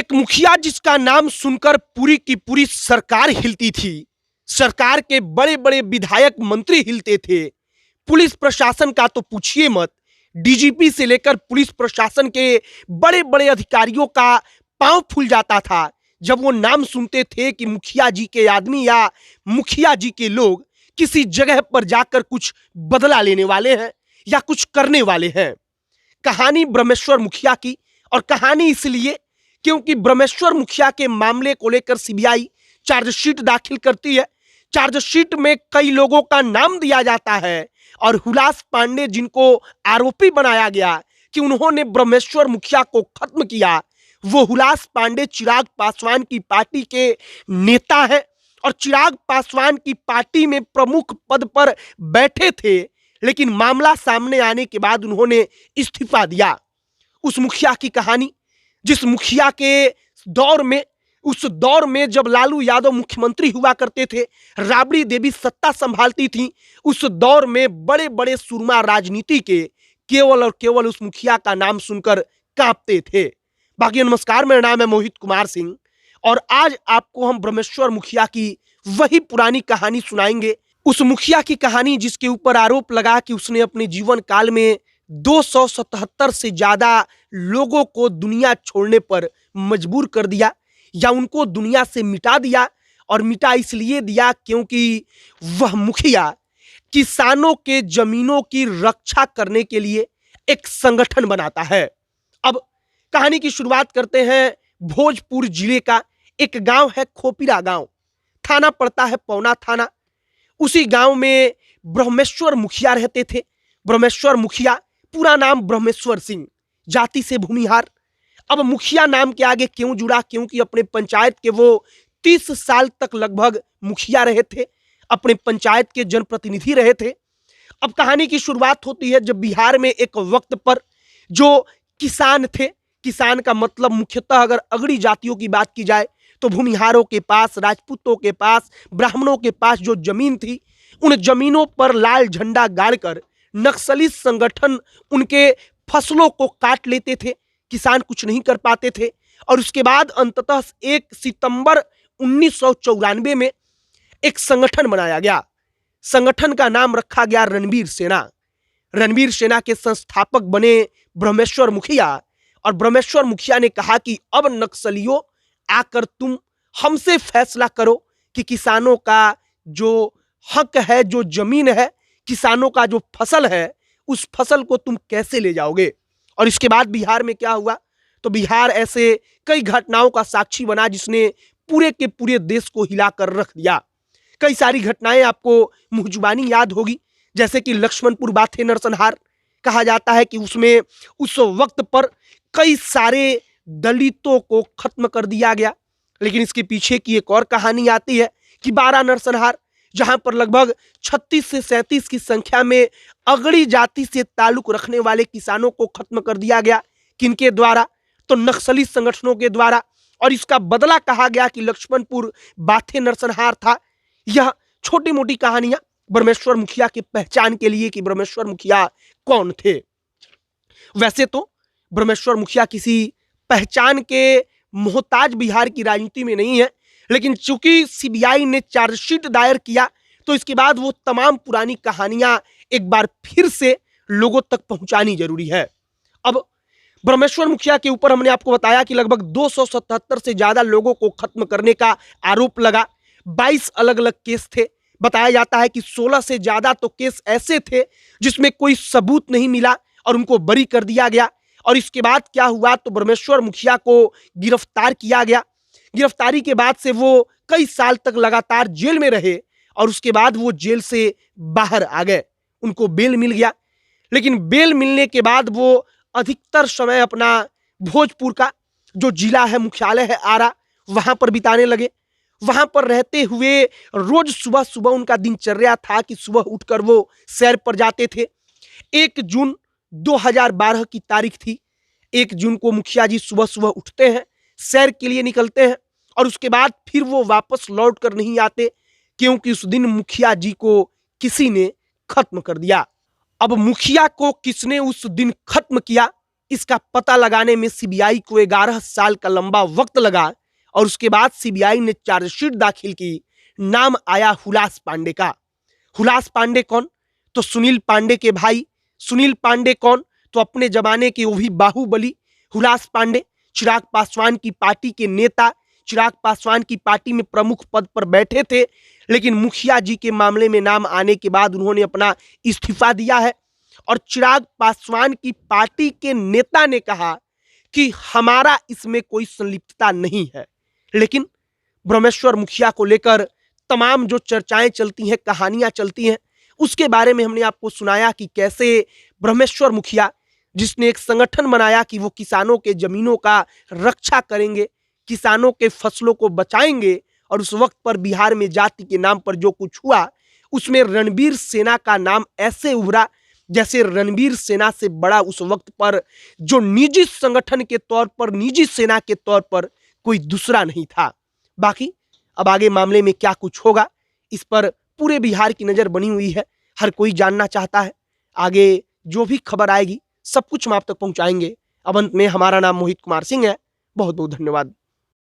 एक मुखिया जिसका नाम सुनकर पूरी की पूरी सरकार हिलती थी। सरकार के बड़े बड़े विधायक मंत्री हिलते थे। पुलिस प्रशासन का तो पूछिए मत। डीजीपी से लेकर पुलिस प्रशासन के बड़े बड़े अधिकारियों का पांव फूल जाता था जब वो नाम सुनते थे कि मुखिया जी के आदमी या मुखिया जी के लोग किसी जगह पर जाकर कुछ बदला लेने वाले हैं या कुछ करने वाले हैं। कहानी ब्रह्मेश्वर मुखिया की, और कहानी इसलिए क्योंकि ब्रह्मेश्वर मुखिया के मामले को लेकर सीबीआई चार्जशीट दाखिल करती है। चार्जशीट में कई लोगों का नाम दिया जाता है और हुलास पांडे, जिनको आरोपी बनाया गया कि उन्होंने ब्रह्मेश्वर मुखिया को खत्म किया, वो हुलास पांडे चिराग पासवान की पार्टी के नेता हैं और चिराग पासवान की पार्टी में प्रमुख पद पर बैठे थे। लेकिन मामला सामने आने के बाद उन्होंने इस्तीफा दिया। उस मुखिया की कहानी, जिस मुखिया के दौर में, उस दौर में जब लालू यादव मुख्यमंत्री हुआ करते थे, राबड़ी देवी सत्ता संभालती थी, उस दौर में बड़े बड़े सुरमा राजनीति के केवल और केवल उस मुखिया का नाम सुनकर कांपते थे। बाकी नमस्कार, मेरा नाम है मोहित कुमार सिंह और आज आपको हम ब्रह्मेश्वर मुखिया की वही पुरानी कहानी सुनाएंगे। उस मुखिया की कहानी जिसके ऊपर आरोप लगा कि उसने अपने जीवन काल में 277 से ज्यादा लोगों को दुनिया छोड़ने पर मजबूर कर दिया या उनको दुनिया से मिटा दिया। और मिटा इसलिए दिया क्योंकि वह मुखिया किसानों के जमीनों की रक्षा करने के लिए एक संगठन बनाता है। अब कहानी की शुरुआत करते हैं। भोजपुर जिले का एक गांव है खोपिरा गांव, थाना पड़ता है पौना थाना। उसी गांव में ब्रह्मेश्वर मुखिया रहते थे। ब्रह्मेश्वर मुखिया, पूरा नाम ब्रह्मेश्वर सिंह, जाति से भूमिहार। अब मुखिया नाम के आगे क्यों जुड़ा? क्योंकि अपने पंचायत के वो 30 साल तक लगभग मुखिया रहे थे, अपने पंचायत के जनप्रतिनिधि रहे थे। अब कहानी की शुरुआत होती है जब बिहार में एक वक्त पर जो किसान थे, किसान का मतलब मुख्यतः अगर अगड़ी जातियों की बात की जाए तो भूमिहारों के पास, राजपूतों के पास, ब्राह्मणों के पास जो जमीन थी, उन जमीनों पर लाल झंडा गाड़कर नक्सली संगठन उनके फसलों को काट लेते थे। किसान कुछ नहीं कर पाते थे। और उसके बाद अंततः 1 सितंबर 1994 में एक संगठन बनाया गया। संगठन का नाम रखा गया रणवीर सेना। रणवीर सेना के संस्थापक बने ब्रह्मेश्वर मुखिया। और ब्रह्मेश्वर मुखिया ने कहा कि अब नक्सलियों, आकर तुम हमसे फैसला करो कि किसानों का जो हक है, जो जमीन है, किसानों का जो फसल है, उस फसल को तुम कैसे ले जाओगे। और इसके बाद बिहार में क्या हुआ? तो बिहार ऐसे कई घटनाओं का साक्षी बना जिसने पूरे के पूरे देश को हिलाकर रख दिया। कई सारी घटनाएं आपको मुहजुबानी याद होगी, जैसे कि लक्ष्मणपुर बाथे नरसंहार। कहा जाता है कि उसमें उस वक्त पर कई सारे दलितों को खत्म कर दिया गया। लेकिन इसके पीछे की एक और कहानी आती है कि 12 नरसंहार, जहां पर लगभग 36 से 37 की संख्या में अगड़ी जाति से ताल्लुक रखने वाले किसानों को खत्म कर दिया गया। किनके द्वारा? तो नक्सली संगठनों के द्वारा। और इसका बदला कहा गया कि लक्ष्मणपुर बाथे नरसंहार था। यह छोटी मोटी कहानियां ब्रह्मेश्वर मुखिया की पहचान के लिए कि ब्रह्मेश्वर मुखिया कौन थे। वैसे तो ब्रह्मेश्वर मुखिया किसी पहचान के मोहताज बिहार की राजनीति में नहीं है, लेकिन चूंकि सीबीआई ने चार्जशीट दायर किया तो इसके बाद वो तमाम पुरानी कहानियां एक बार फिर से लोगों तक पहुंचानी जरूरी है। अब ब्रह्मेश्वर मुखिया के ऊपर हमने आपको बताया कि लगभग 277 से ज्यादा लोगों को खत्म करने का आरोप लगा। 22 अलग अलग केस थे। बताया जाता है कि 16 से ज्यादा तो केस ऐसे थे जिसमें कोई सबूत नहीं मिला और उनको बरी कर दिया गया। और इसके बाद क्या हुआ? तो ब्रह्मेश्वर मुखिया को गिरफ्तार किया गया। गिरफ्तारी के बाद से वो कई साल तक लगातार जेल में रहे और उसके बाद वो जेल से बाहर आ गए। उनको बेल मिल गया। लेकिन बेल मिलने के बाद वो अधिकतर समय अपना भोजपुर का जो जिला है, मुख्यालय है आरा, वहां पर बिताने लगे। वहां पर रहते हुए रोज सुबह सुबह उनका दिनचर्या था कि सुबह उठकर वो सैर पर जाते थे। 1 जून 2012 की तारीख थी। 1 जून को मुखिया जी सुबह सुबह उठते हैं, सैर के लिए निकलते हैं और उसके बाद फिर वो वापस लौट कर नहीं आते क्योंकि उस दिन मुखिया जी को किसी ने खत्म कर दिया। अब मुखिया को किसने उस दिन खत्म किया, इसका पता लगाने में सीबीआई को 11 साल का लंबा वक्त लगा और उसके बाद सीबीआई ने चार्जशीट दाखिल की। नाम आया हुलास पांडे का। हुलास पांडे कौन? तो सुनील पांडे के भाई। सुनील पांडे कौन? तो अपने जमाने के वो भी बाहुबली हुलास पांडे, चिराग पासवान की पार्टी के नेता, चिराग पासवान की पार्टी में प्रमुख पद पर बैठे थे, लेकिन मुखिया जी के मामले में नाम आने के बाद उन्होंने अपना इस्तीफा दिया है। और चिराग पासवान की पार्टी के नेता ने कहा कि हमारा इसमें कोई संलिप्तता नहीं है। लेकिन ब्रह्मेश्वर मुखिया को लेकर तमाम जो चर्चाएं चलती हैं, कहानियां चलती हैं, उसके बारे में हमने आपको सुनाया कि कैसे ब्रह्मेश्वर मुखिया, जिसने एक संगठन बनाया कि वो किसानों के जमीनों का रक्षा करेंगे, किसानों के फसलों को बचाएंगे, और उस वक्त पर बिहार में जाति के नाम पर जो कुछ हुआ उसमें रणबीर सेना का नाम ऐसे उभरा जैसे रणबीर सेना से बड़ा उस वक्त पर जो निजी संगठन के तौर पर, निजी सेना के तौर पर कोई दूसरा नहीं था। बाकी अब आगे मामले में क्या कुछ होगा, इस पर पूरे बिहार की नजर बनी हुई है। हर कोई जानना चाहता है। आगे जो भी खबर आएगी सब कुछ हम आप तक पहुंचाएंगे। अब अंत में हमारा नाम मोहित कुमार सिंह है। बहुत बहुत धन्यवाद।